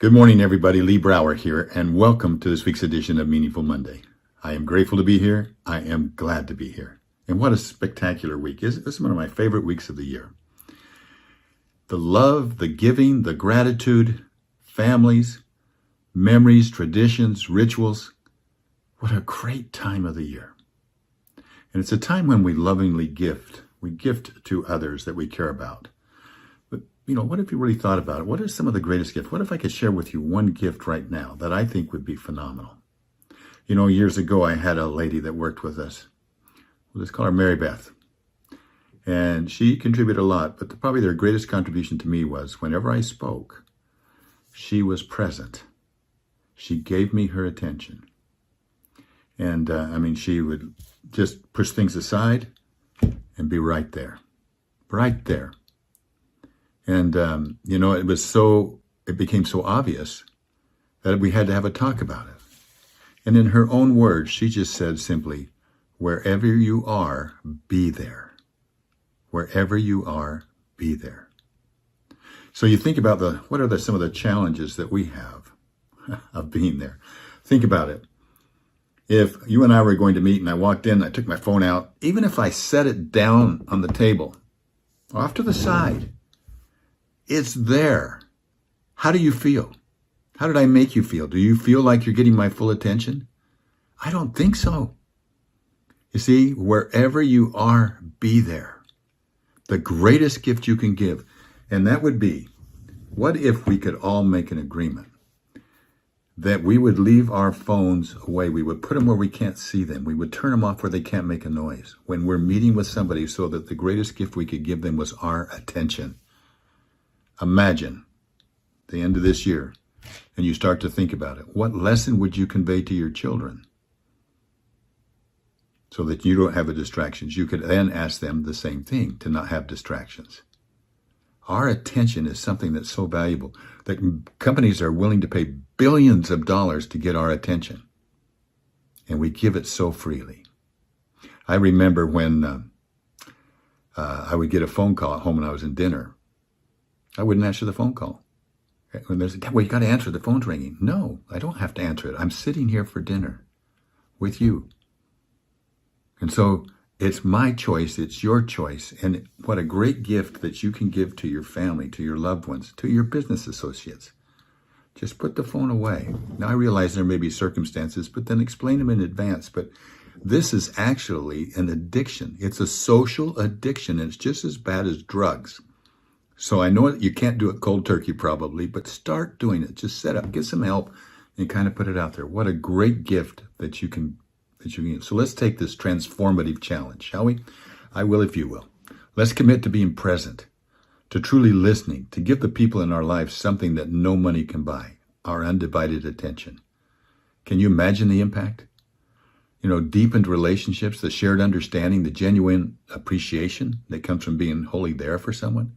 Good morning, everybody. Lee Brower here, and welcome to this week's edition of Meaningful Monday. I am grateful to be here. I am glad to be here. And what a spectacular week. This is one of my favorite weeks of the year. The love, the giving, the gratitude, families, memories, traditions, rituals. What a great time of the year. And it's a time when we lovingly gift. We gift to others that we care about. What if you really thought about it? What are some of the greatest gifts? What if I could share with you one gift right now that I think would be phenomenal? Years ago, I had a lady that worked with us. Let's call her Mary Beth. And she contributed a lot, but probably their greatest contribution to me was whenever I spoke, she was present. She gave me her attention. And she would just push things aside and be right there. Right there. And, it became so obvious that we had to have a talk about it. And in her own words, she just said simply, wherever you are, be there. Wherever you are, be there. So you think about what are some of the challenges that we have of being there? Think about it. If you and I were going to meet and I walked in, I took my phone out, even if I set it down on the table, off to the side, it's there. How do you feel? How did I make you feel? Do you feel like you're getting my full attention? I don't think so. You see, wherever you are, be there. The greatest gift you can give. And that would be, what if we could all make an agreement that we would leave our phones away? We would put them where we can't see them. We would turn them off where they can't make a noise when we're meeting with somebody, so that the greatest gift we could give them was our attention. Imagine the end of this year, and you start to think about it. What lesson would you convey to your children so that you don't have the distractions? You could then ask them the same thing, to not have distractions. Our attention is something that's so valuable that companies are willing to pay billions of dollars to get our attention, and we give it so freely. I remember when I would get a phone call at home when I was in dinner. I wouldn't answer the phone call. When there's you got to answer, the phone's ringing. No, I don't have to answer it. I'm sitting here for dinner with you. And so it's my choice. It's your choice. And what a great gift that you can give to your family, to your loved ones, to your business associates. Just put the phone away. Now, I realize there may be circumstances, but then explain them in advance. But this is actually an addiction. It's a social addiction, and it's just as bad as drugs. So I know you can't do it cold turkey probably, but start doing it. Just set up, get some help, and kind of put it out there. What a great gift that you can give. So let's take this transformative challenge, shall we? I will if you will. Let's commit to being present, to truly listening, to give the people in our lives something that no money can buy, our undivided attention. Can you imagine the impact? Deepened relationships, the shared understanding, the genuine appreciation that comes from being wholly there for someone.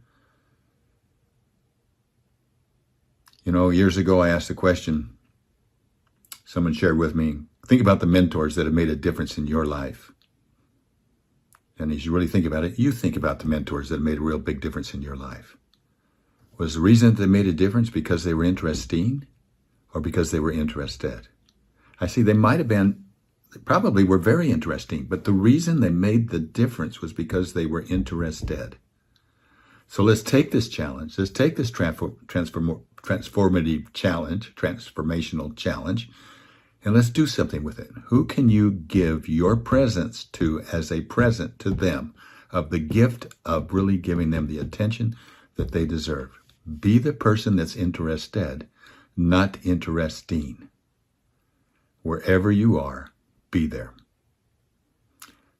Years ago, I asked the question, someone shared with me, think about the mentors that have made a difference in your life. And as you really think about it, you think about the mentors that made a real big difference in your life. Was the reason that they made a difference because they were interesting or because they were interested? I see they probably were very interesting, but the reason they made the difference was because they were interested. So let's take this challenge. Let's take this transformative challenge, transformational challenge, and let's do something with it. Who can you give your presence to as a present to them of the gift of really giving them the attention that they deserve? Be the person that's interested, not interesting. Wherever you are, be there.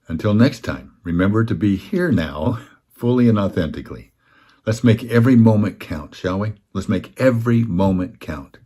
Until next time, remember to be here now, fully and authentically. Let's make every moment count, shall we? Let's make every moment count.